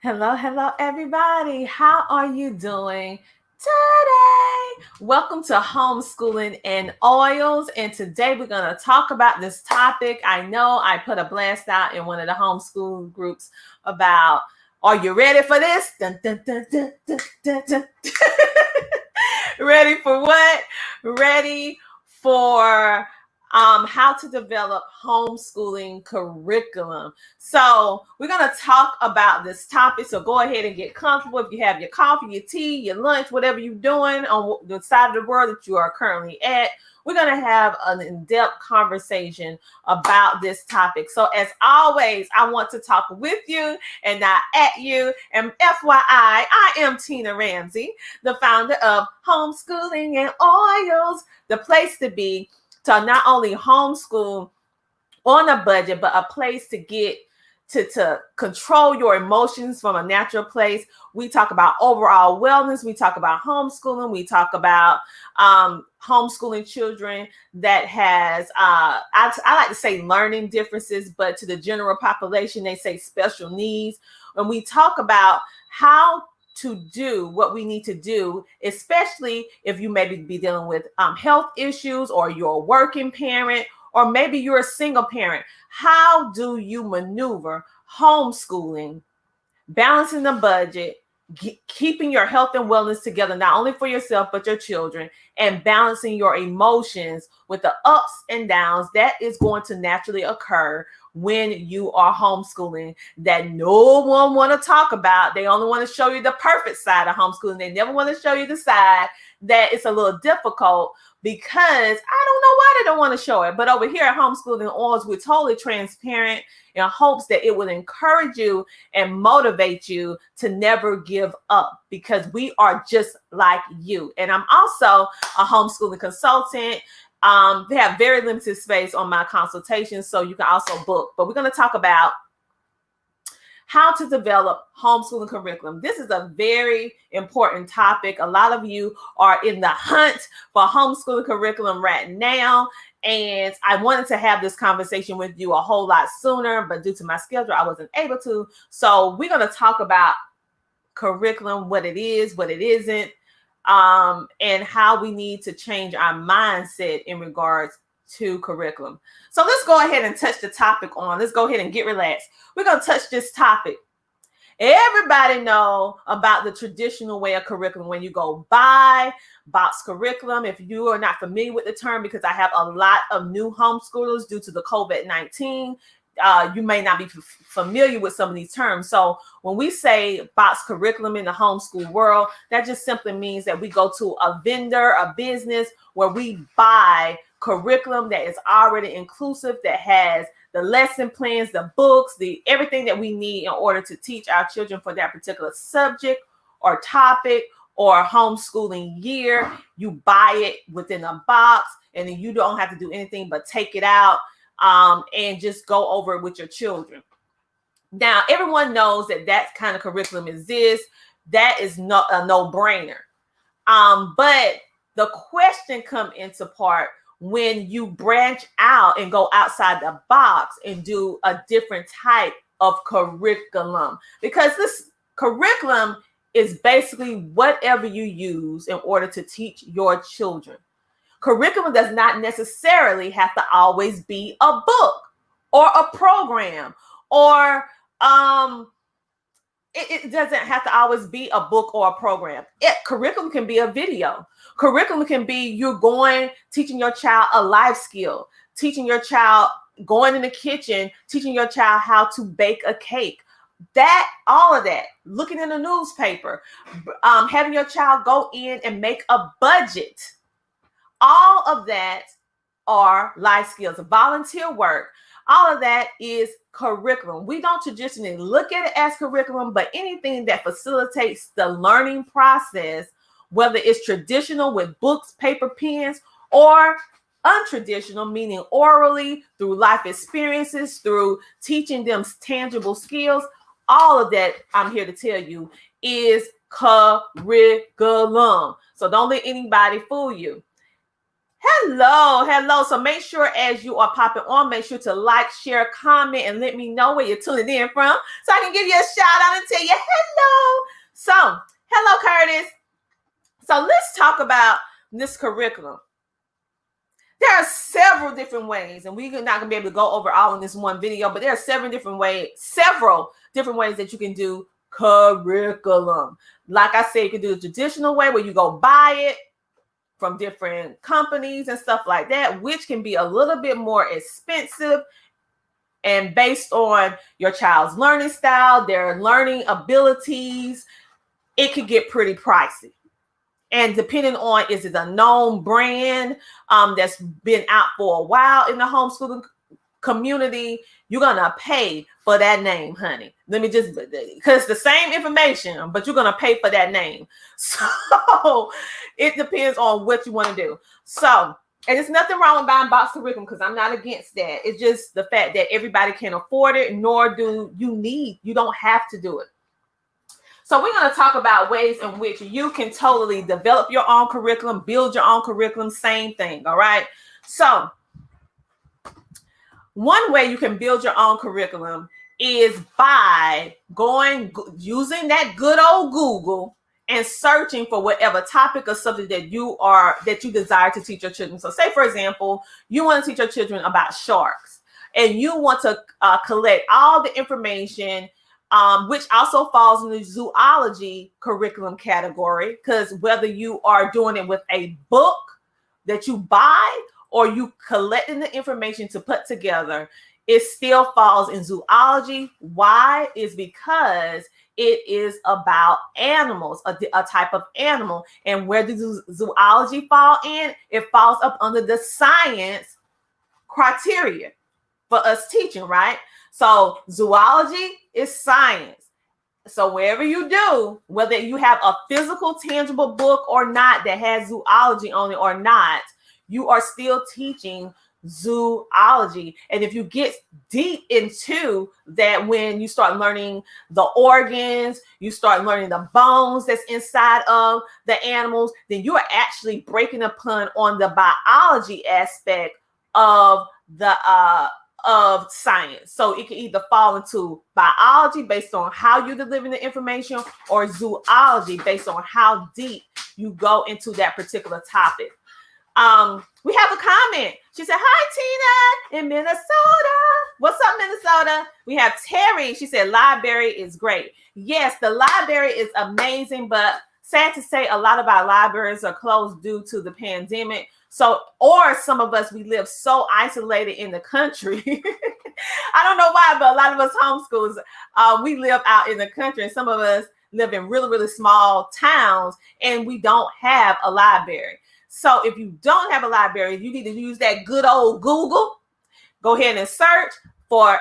Hello, everybody. How are you doing today? Welcome to Homeschooling and Oils. And today we're going to talk about this topic. I know I put a blast out in one of the homeschool groups about, are you ready for this? Dun, dun, dun, dun, dun, dun, dun. Ready for what? Ready for how to develop homeschooling curriculum. So we're going to talk about this topic. So go ahead and get comfortable. If you have your coffee, your tea, your lunch, whatever you're doing on the side of the world that you are currently at, we're going to have an in-depth conversation about this topic. So as always, I want to talk with you and not at you. And FYI, I am Tina Ramsay, the founder of Homeschooling and Oils, the place to be to not only homeschool on a budget, but a place to get to control your emotions from a natural place. We talk about overall wellness. We talk about homeschooling. We talk about homeschooling children that has, I like to say learning differences, but to the general population, they say special needs. When we talk about how to do what we need to do, especially if you maybe be dealing with health issues, or you're a working parent, or maybe you're a single parent. How do you maneuver homeschooling, balancing the budget, keeping your health and wellness together, not only for yourself, but your children, and balancing your emotions with the ups and downs that is going to naturally occur when you are homeschooling, that no one want to talk about. They only want to show you the perfect side of homeschooling. They never want to show you the side that it's a little difficult, because I don't know why they don't want to show it. But over here at Homeschooling Oils, we're totally transparent in hopes that it will encourage you and motivate you to never give up, because we are just like you. And I'm also a homeschooling consultant. They have very limited space on my consultation, so you can also book. But we're going to talk about how to develop homeschooling curriculum. This is a very important topic. A lot of you are in the hunt for homeschooling curriculum right now. And I wanted to have this conversation with you a whole lot sooner, but due to my schedule, I wasn't able to. So we're going to talk about curriculum, what it is, what it isn't, and how we need to change our mindset in regards to curriculum. So let's go ahead and touch the topic on. Let's go ahead and get relaxed. We're going to touch this topic. Everybody know about the traditional way of curriculum. When you go buy box curriculum, if you are not familiar with the term, because I have a lot of new homeschoolers due to the COVID-19, you may not be familiar with some of these terms. So when we say box curriculum in the homeschool world, that just simply means that we go to a vendor, a business, where we buy curriculum that is already inclusive, that has the lesson plans, the books, the everything that we need in order to teach our children for that particular subject or topic or homeschooling year. You buy it within a box, and then you don't have to do anything but take it out and just go over it with your children. Now, everyone knows that that kind of curriculum exists. That is not a no-brainer. But the question comes into part when you branch out and go outside the box and do a different type of curriculum, because this curriculum is basically whatever you use in order to teach your children. Curriculum does not necessarily have to always be a book or a program, or it doesn't have to always be a book or a program. Curriculum can be a video. Curriculum can be you're teaching your child a life skill, teaching your child, going in the kitchen, teaching your child how to bake a cake. All of that, looking in the newspaper, having your child go in and make a budget. All of that are life skills, volunteer work. All of that is curriculum. We don't traditionally look at it as curriculum, but anything that facilitates the learning process, whether it's traditional with books, paper, pens, or untraditional, meaning orally, through life experiences, through teaching them tangible skills, all of that, I'm here to tell you, is curriculum. So don't let anybody fool you. Hello. So make sure as you are popping on, make sure to like, share, comment, and let me know where you're tuning in from so I can give you a shout out and tell you hello. So, hello, Curtis. So let's talk about this curriculum. There are several different ways, and we're not going to be able to go over all in this one video, but there are several different ways that you can do curriculum. Like I said, you can do the traditional way where you go buy it from different companies and stuff like that, which can be a little bit more expensive and based on your child's learning style, their learning abilities, it could get pretty pricey. And depending on, is it a known brand that's been out for a while in the homeschooling community, you're gonna pay for that name, honey. Let me just, because the same information, but you're gonna pay for that name. So it depends on what you want to do. So, and it's nothing wrong with buying box curriculum, because I'm not against that. It's just the fact that everybody can afford it, nor do you don't have to do it. So we're going to talk about ways in which you can totally develop your own curriculum, build your own curriculum, same thing, all right? So one way you can build your own curriculum is by using that good old Google and searching for whatever topic or subject that you desire to teach your children. So say, for example, you want to teach your children about sharks, and you want to collect all the information, which also falls in the zoology curriculum category, because whether you are doing it with a book that you buy or you collecting the information to put together, it still falls in zoology. Why? Is because it is about animals, a type of animal. And where does zoology fall in? It falls up under the science criteria for us teaching, right? So zoology is science. So wherever you do, whether you have a physical, tangible book or not that has zoology on it or not, you are still teaching zoology. And if you get deep into that, when you start learning the organs, you start learning the bones that's inside of the animals, then you are actually breaking upon on the biology aspect of the of science. So it can either fall into biology based on how you're delivering the information, or zoology based on how deep you go into that particular topic. We have a comment. She said, "Hi, Tina in Minnesota." What's up, Minnesota? We have Terry. She said, "Library is great." Yes, the library is amazing, but sad to say, a lot of our libraries are closed due to the pandemic. So, or some of us, we live so isolated in the country. I don't know why, but a lot of us homeschoolers, we live out in the country, and some of us live in really, really small towns, and we don't have a library. So if you don't have a library, you need to use that good old Google. Go ahead and search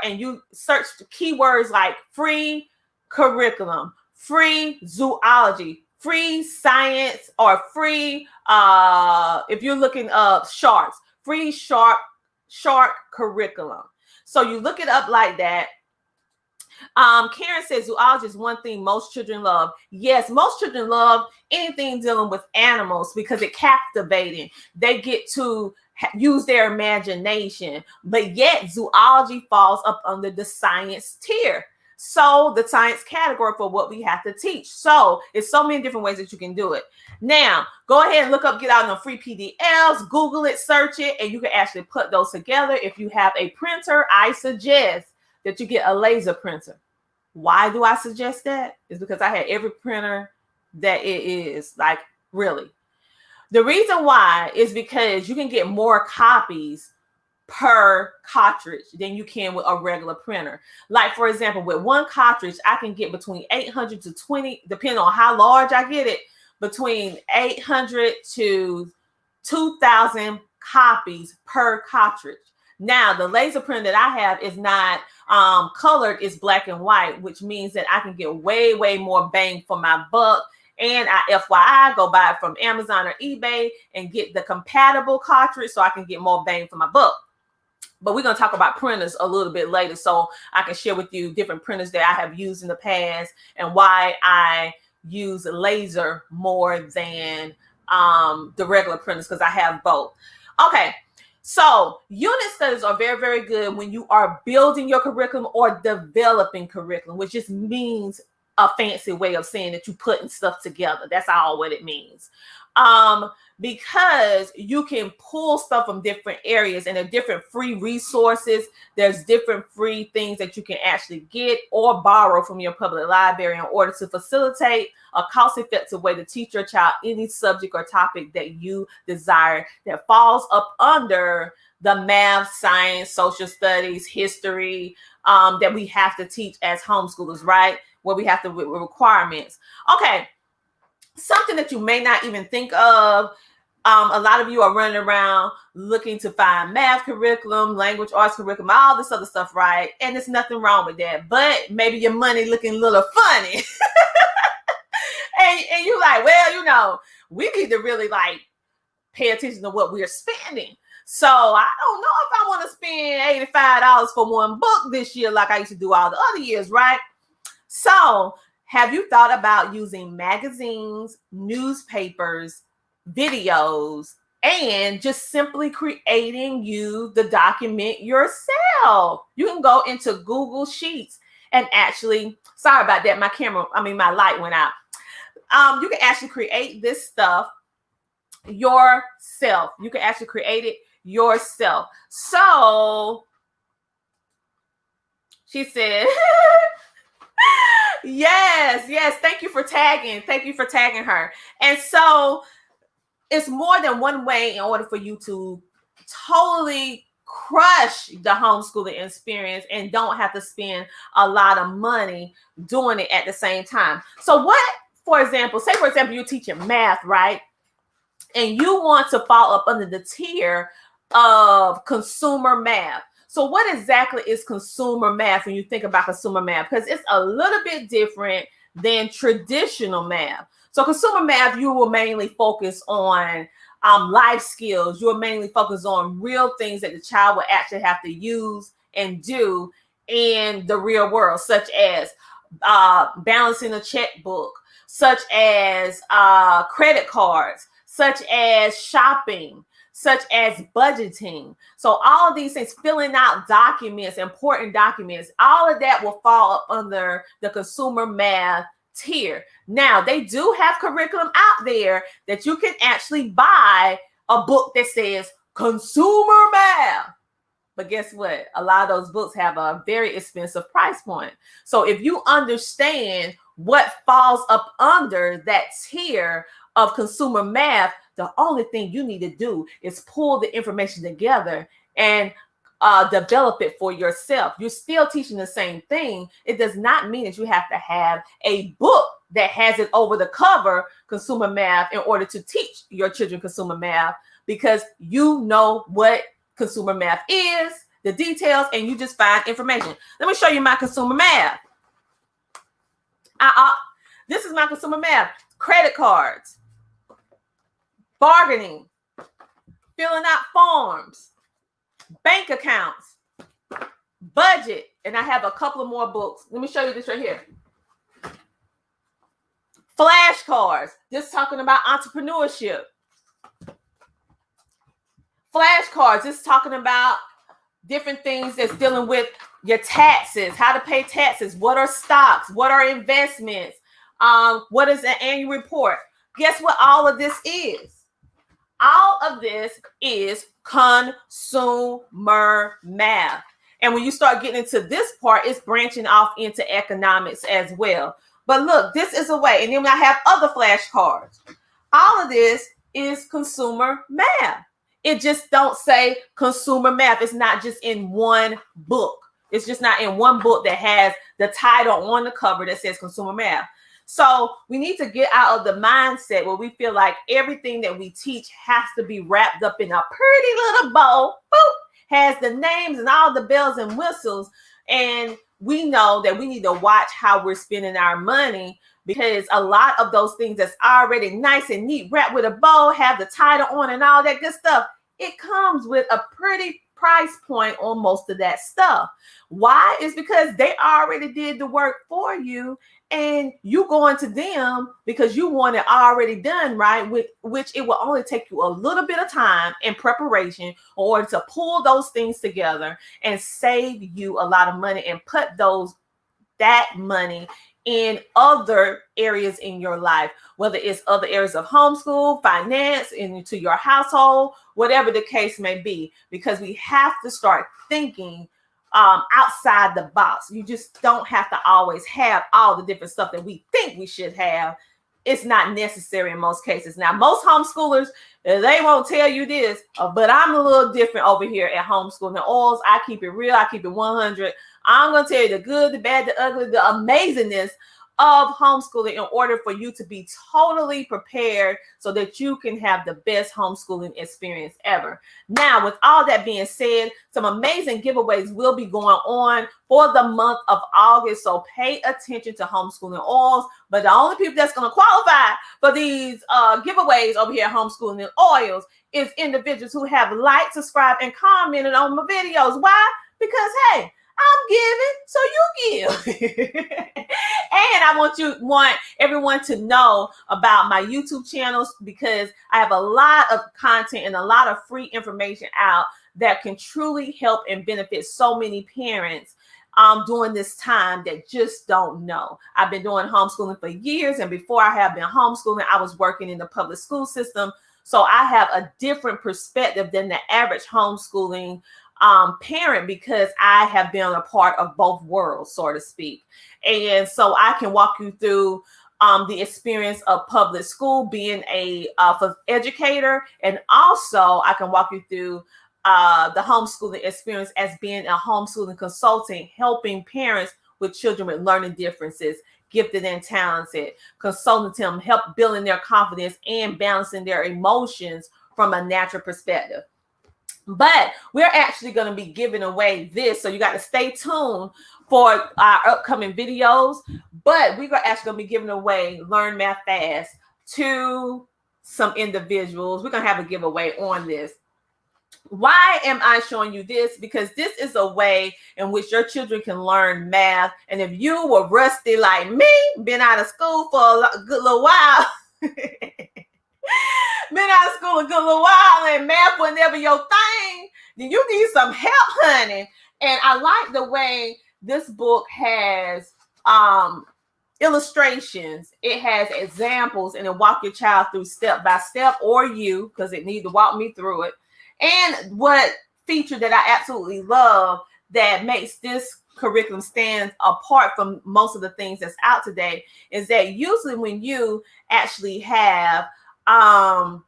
and you search the keywords like free curriculum, free zoology, free science, or free, if you're looking up sharks, free shark curriculum. So you look it up like that. Karen says zoology is one thing most children love. Yes, most children love anything dealing with animals because it's captivating. They get to use their imagination, but yet zoology falls up under the science tier. So the science category for what we have to teach. So it's so many different ways that you can do it. Now, go ahead and look up, get out on free PDFs, Google it, search it, and you can actually put those together. If you have a printer, I suggest that you get a laser printer. Why do I suggest that? It's because I had every printer that it is, like, really. The reason why is because you can get more copies per cartridge than you can with a regular printer. Like, for example, with one cartridge, I can get between 800 to 20, depending on how large I get it, between 800 to 2,000 copies per cartridge. Now, the laser printer that I have is not colored, it's black and white, which means that I can get way, way more bang for my buck. And FYI, go buy it from Amazon or eBay and get the compatible cartridge so I can get more bang for my buck. But we're going to talk about printers a little bit later, so I can share with you different printers that I have used in the past and why I use laser more than the regular printers, because I have both. Okay. So unit studies are very, very good when you are building your curriculum or developing curriculum, which just means a fancy way of saying that you're putting stuff together. That's all what it means. Because you can pull stuff from different areas, and there are different free resources. There's different free things that you can actually get or borrow from your public library in order to facilitate a cost-effective way to teach your child any subject or topic that you desire that falls up under the math, science, social studies, history that we have to teach as homeschoolers, right? Where we have to requirements. Okay, something that you may not even think of. A lot of you are running around looking to find math curriculum, language arts curriculum, all this other stuff, right? And there's nothing wrong with that. But maybe your money looking a little funny. and you like, well, we need to really like pay attention to what we're spending. So I don't know if I want to spend $85 for one book this year like I used to do all the other years, right? So have you thought about using magazines, newspapers, videos, and just simply creating the document yourself? You can go into Google Sheets and actually, sorry about that, my light went out. You can actually create this stuff yourself. You can actually create it yourself. So she said, yes. Thank you for tagging her. And so it's more than one way in order for you to totally crush the homeschooling experience and don't have to spend a lot of money doing it at the same time. So for example, you're teaching math, right? And you want to fall up under the tier of consumer math. So what exactly is consumer math when you think about consumer math? Because it's a little bit different than traditional math. So consumer math, you will mainly focus on life skills. You will mainly focus on real things that the child will actually have to use and do in the real world, such as balancing a checkbook, such as credit cards, such as shopping, such as budgeting. So all of these things, filling out documents, important documents, all of that will fall up under the consumer math tier. Now, they do have curriculum out there that you can actually buy a book that says consumer math. But guess what? A lot of those books have a very expensive price point. So if you understand what falls up under that tier of consumer math, the only thing you need to do is pull the information together and develop it for yourself. You're still teaching the same thing. It does not mean that you have to have a book that has it over the cover, consumer math, in order to teach your children consumer math, because you know what consumer math is, the details, and you just find information. Let me show you my consumer math. This is my consumer math. Credit cards, bargaining, filling out forms, bank accounts, budget, and I have a couple of more books. Let me show you this right here. Flashcards, just talking about entrepreneurship. Flashcards, just talking about different things that's dealing with your taxes, how to pay taxes, what are stocks, what are investments, what is an annual report. Guess what all of this is? All of this is consumer math. And when you start getting into this part, it's branching off into economics as well. But look, this is a way. And then I have other flashcards. All of this is consumer math. It just don't say consumer math. It's not just in one book. It's just not in one book that has the title on the cover that says consumer math. So we need to get out of the mindset where we feel like everything that we teach has to be wrapped up in a pretty little bow, boop, has the names and all the bells and whistles. And we know that we need to watch how we're spending our money, because a lot of those things that's already nice and neat, wrapped with a bow, have the title on and all that good stuff, it comes with a pretty price point on most of that stuff. Why? Is because they already did the work for you, and you going to them because you want it already done, right? With which it will only take you a little bit of time and preparation in order to pull those things together and save you a lot of money and put that money in other areas in your life, whether it's other areas of homeschool, finance, into your household, whatever the case may be, because we have to start thinking outside the box. You just don't have to always have all the different stuff that we think we should have. It's not necessary in most cases. Now, most homeschoolers, they won't tell you this, but I'm a little different over here at Homeschooling the Oils. I keep it real. I keep it 100. I'm going to tell you the good, the bad, the ugly, the amazingness of homeschooling in order for you to be totally prepared so that you can have the best homeschooling experience ever. Now, with all that being said, some amazing giveaways will be going on for the month of August. So pay attention to Homeschooling Oils. But the only people that's going to qualify for these giveaways over here at Homeschooling Oils is individuals who have liked, subscribed, and commented on my videos. Why? Because, hey, I'm giving, so you give. And I want everyone to know about my YouTube channels, because I have a lot of content and a lot of free information out that can truly help and benefit so many parents during this time that just don't know. I've been doing homeschooling for years, and before I have been homeschooling, I was working in the public school system. So I have a different perspective than the average homeschooling parent, because I have been a part of both worlds, so to speak. And so I can walk you through the experience of public school, being a educator, and also I can walk you through the homeschooling experience as being a homeschooling consultant, helping parents with children with learning differences, gifted and talented, consulting them, help building their confidence and balancing their emotions from a natural perspective. But we're actually going to be giving away this, so you got to stay tuned for our upcoming videos. But we're actually going to be giving away Learn Math Fast to some individuals. We're going to have a giveaway on this. Why am I showing you this? Because this is a way in which your children can learn math. And if you were rusty like me, been out of school for a good little while, been out of school a good little while, and math was never your thing, then you need some help, honey. And I like the way this book has illustrations. It has examples, and it walk your child through step by step, or you, because it need to walk me through it. And what feature that I absolutely love that makes this curriculum stand apart from most of the things that's out today is that usually when you actually have a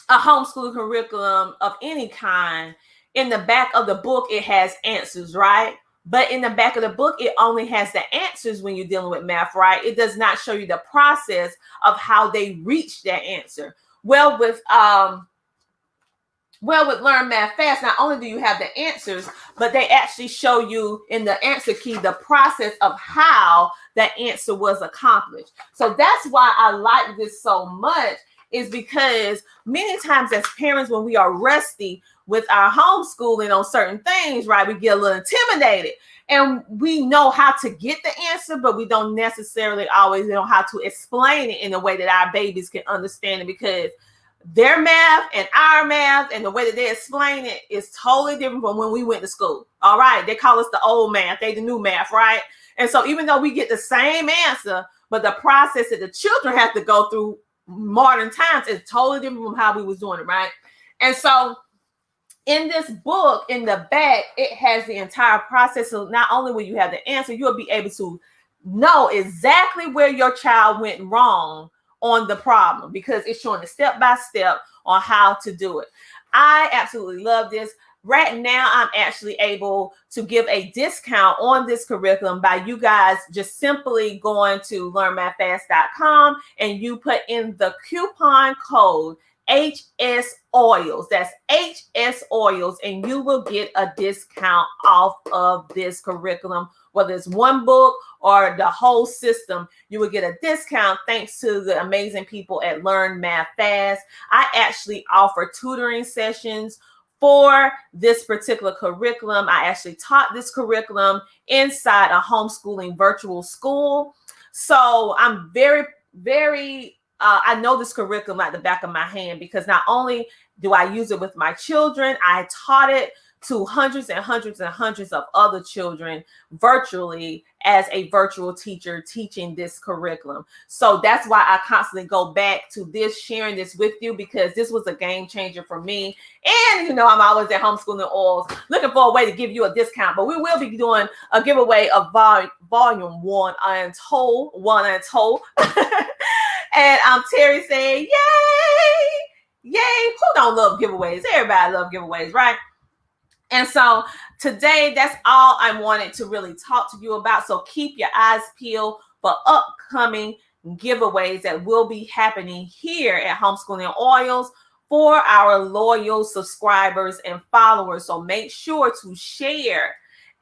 homeschooling curriculum of any kind, in the back of the book, it has answers, right? But in the back of the book, it only has the answers when you're dealing with math, right? It does not show you the process of how they reach that answer. Well, with Learn Math Fast, not only do you have the answers, but they actually show you in the answer key the process of how that answer was accomplished. So that's why I like this so much, is because many times as parents, when we are rusty with our homeschooling on certain things, right, we get a little intimidated. And we know how to get the answer, but we don't necessarily always know how to explain it in a way that our babies can understand it, because their math and our math and the way that they explain it is totally different from when we went to school. All right. They call us the old math. They the new math, right? And so even though we get the same answer, but the process that the children have to go through modern times is totally different from how we was doing it, right? And so in this book, in the back, it has the entire process. So not only will you have the answer, you'll be able to know exactly where your child went wrong on the problem, because it's showing the step-by-step on how to do it. I absolutely love this. Right now, I'm actually able to give a discount on this curriculum by you guys just simply going to learnmathfast.com and you put in the coupon code HS Oils. That's HS Oils, and you will get a discount off of this curriculum. Whether it's one book or the whole system, you will get a discount thanks to the amazing people at Learn Math Fast. I actually offer tutoring sessions for this particular curriculum. I actually taught this curriculum inside a homeschooling virtual school. So I'm very, very, I know this curriculum like the back of my hand, because not only do I use it with my children, I taught it to hundreds and hundreds and hundreds of other children virtually as a virtual teacher teaching this curriculum. So that's why I constantly go back to this, sharing this with you, because this was a game changer for me. And, you know, I'm always at Homeschooling Oils looking for a way to give you a discount, but we will be doing a giveaway of volume 1 Untold. And Terrie saying, yay, who don't love giveaways? Everybody loves giveaways, right? And so today, that's all I wanted to really talk to you about. So keep your eyes peeled for upcoming giveaways that will be happening here at Homeschooling Oils for our loyal subscribers and followers. So make sure to share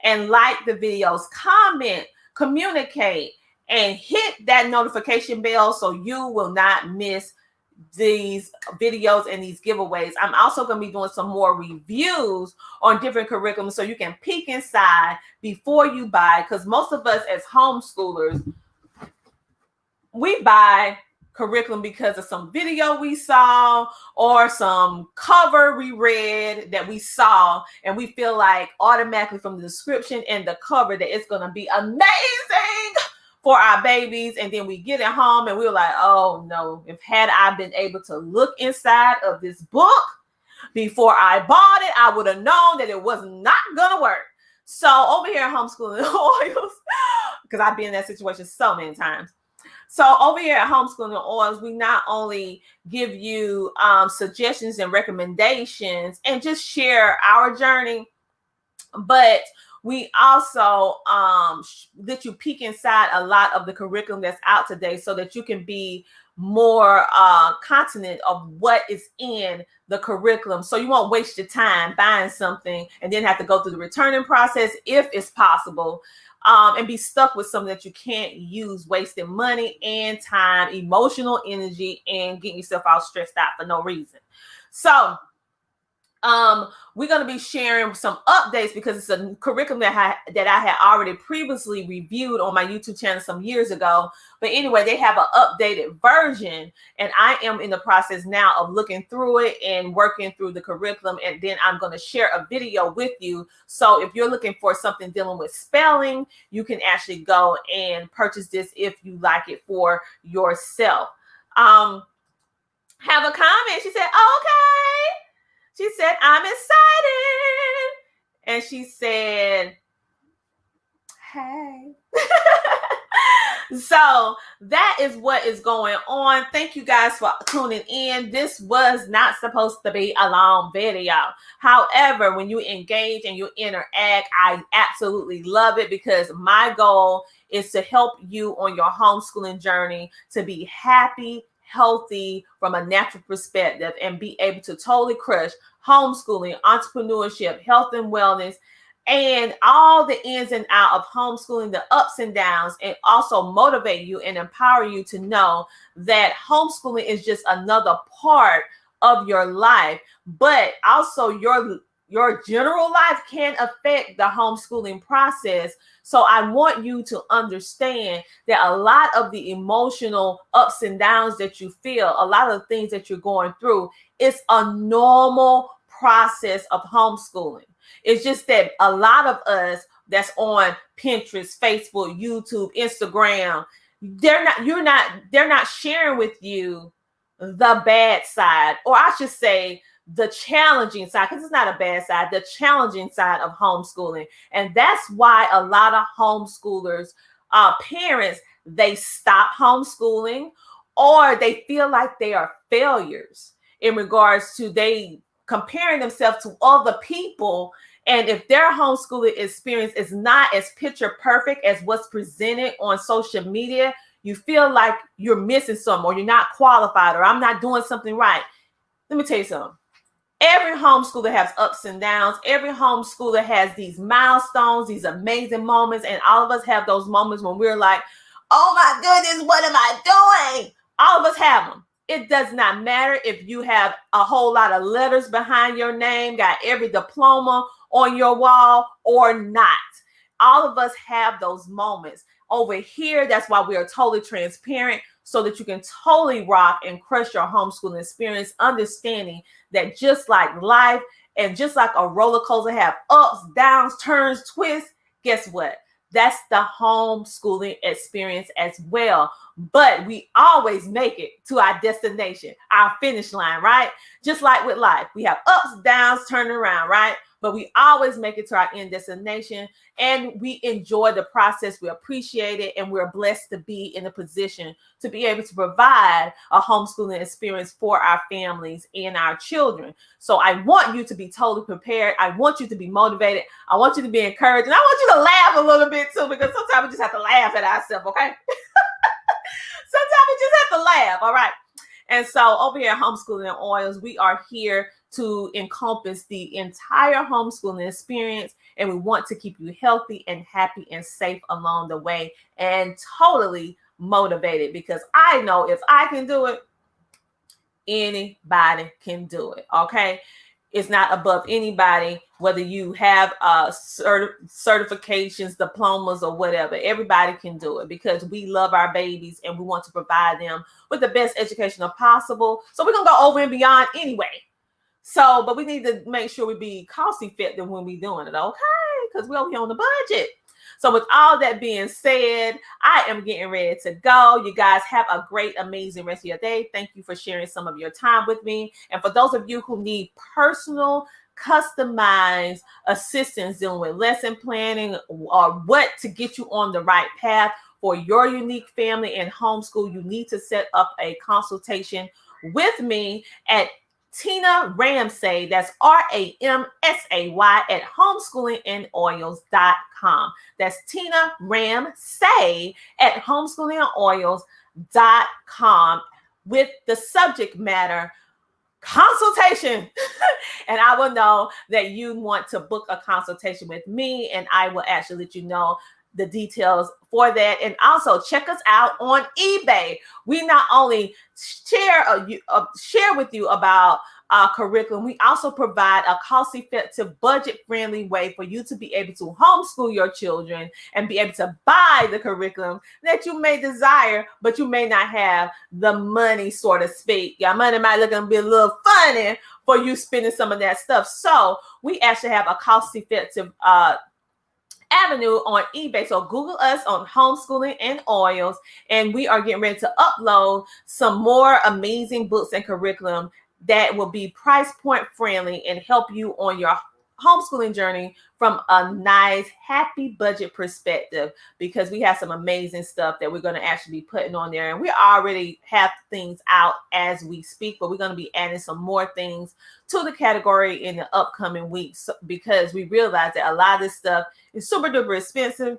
and like the videos, comment, communicate, and hit that notification bell so you will not miss these videos and these giveaways. I'm also going to be doing some more reviews on different curriculums so you can peek inside before you buy, because most of us as homeschoolers, we buy curriculum because of some video we saw or some cover we read that we saw, and we feel like automatically from the description and the cover that it's going to be amazing for our babies. And then we get it home and we're like, oh no, if had I been able to look inside of this book before I bought it, I would have known that it was not gonna work. So over here at Homeschooling Oils, because I've been in that situation so many times. So over here at Homeschooling Oils, we not only give you suggestions and recommendations and just share our journey, but we also let you peek inside a lot of the curriculum that's out today so that you can be more continent of what is in the curriculum. So you won't waste your time buying something and then have to go through the returning process if it's possible, and be stuck with something that you can't use, wasting money and time, emotional energy, and getting yourself all stressed out for no reason. So we're going to be sharing some updates because it's a curriculum that I had already previously reviewed on my YouTube channel some years ago. But anyway, they have an updated version, and I am in the process now of looking through it and working through the curriculum. And then I'm going to share a video with you. So if you're looking for something dealing with spelling, you can actually go and purchase this if you like it for yourself. Have a comment. She said, okay. She said, I'm excited. And she said, hey. So that is what is going on. Thank you guys for tuning in. This was not supposed to be a long video. However, when you engage and you interact, I absolutely love it, because my goal is to help you on your homeschooling journey to be happy, healthy from a natural perspective, and be able to totally crush homeschooling, entrepreneurship, health and wellness, and all the ins and outs of homeschooling, the ups and downs, and also motivate you and empower you to know that homeschooling is just another part of your life, but also your general life can affect the homeschooling process. So I want you to understand that a lot of the emotional ups and downs that you feel, a lot of the things that you're going through, it's a normal process of homeschooling. It's just that a lot of us that's on Pinterest, Facebook, YouTube, Instagram, they're not sharing with you the bad side, or I should say the challenging side, because it's not a bad side, the challenging side of homeschooling. And that's why a lot of homeschoolers, parents, they stop homeschooling, or they feel like they are failures in regards to they comparing themselves to other people. And if their homeschooling experience is not as picture perfect as what's presented on social media, you feel like you're missing something, or you're not qualified, or I'm not doing something right. Let me tell you something. Every homeschooler has ups and downs. Every homeschooler has these milestones, these amazing moments. And all of us have those moments when we're like, oh my goodness, what am I doing? All of us have them. It does not matter if you have a whole lot of letters behind your name, got every diploma on your wall or not. All of us have those moments. Over here, that's why we are totally transparent, so that you can totally rock and crush your homeschooling experience, understanding that just like life and just like a roller coaster have ups, downs, turns, twists, guess what? That's the homeschooling experience as well. But we always make it to our destination, our finish line, right? Just like with life, we have ups, downs, turning around, right? But we always make it to our end destination, and we enjoy the process. We appreciate it, and we're blessed to be in a position to be able to provide a homeschooling experience for our families and our children. So I want you to be totally prepared. I want you to be motivated. I want you to be encouraged, and I want you to laugh a little bit too, because sometimes we just have to laugh at ourselves, okay? Sometimes we just have to laugh, all right? And so over here at Homeschooling and Oils, we are here to encompass the entire homeschooling experience, and we want to keep you healthy and happy and safe along the way, and totally motivated, because I know if I can do it, anybody can do it, okay? It's not above anybody, whether you have certifications, diplomas, or whatever. Everybody can do it, because we love our babies and we want to provide them with the best education possible. So we're going to go over and beyond anyway. So, but we need to make sure we be cost effective when we doing it, okay? Because we're over here on the budget. So with all that being said, I am getting ready to go. You guys have a great, amazing rest of your day. Thank you for sharing some of your time with me. And for those of you who need personal, customized assistance dealing with lesson planning or what to get you on the right path for your unique family and homeschool, you need to set up a consultation with me at tinaramsay, that's RAMSAY, at homeschoolingandOils.com. That's tinaramsay at homeschoolingandOils.com, with the subject matter consultation. And I will know that you want to book a consultation with me, and I will actually let you know the details for that. And also check us out on eBay. We not only share with you about curriculum, we also provide a cost-effective, budget-friendly way for you to be able to homeschool your children and be able to buy the curriculum that you may desire, but you may not have the money, so to speak. Your money might look and be a little funny for you spending some of that stuff. So we actually have a cost-effective avenue on eBay. So Google us on Homeschooling and Oils, and we are getting ready to upload some more amazing books and curriculum that will be price point friendly and help you on your homeschooling journey from a nice, happy budget perspective, because we have some amazing stuff that we're going to actually be putting on there. And we already have things out as we speak, but we're going to be adding some more things to the category in the upcoming weeks, because we realize that a lot of this stuff is super duper expensive.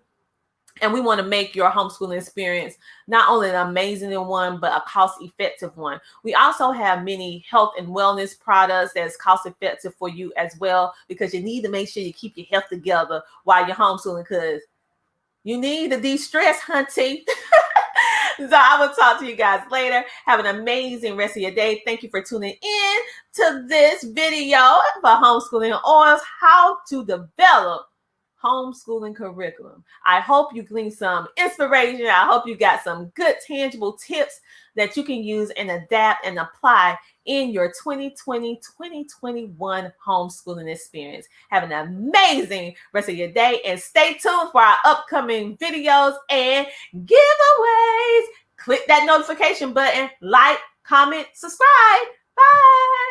And we want to make your homeschooling experience not only an amazing one, but a cost-effective one. We also have many health and wellness products that's cost-effective for you as well, because you need to make sure you keep your health together while you're homeschooling, because you need to de-stress, hunty. So I will talk to you guys later. Have an amazing rest of your day. Thank you for tuning in to this video for Homeschooling and Oils, how to develop homeschooling curriculum. I hope you gleaned some inspiration. I hope you got some good tangible tips that you can use and adapt and apply in your 2020-2021 homeschooling experience. Have an amazing rest of your day, and stay tuned for our upcoming videos and giveaways. Click that notification button, like, comment, subscribe. Bye.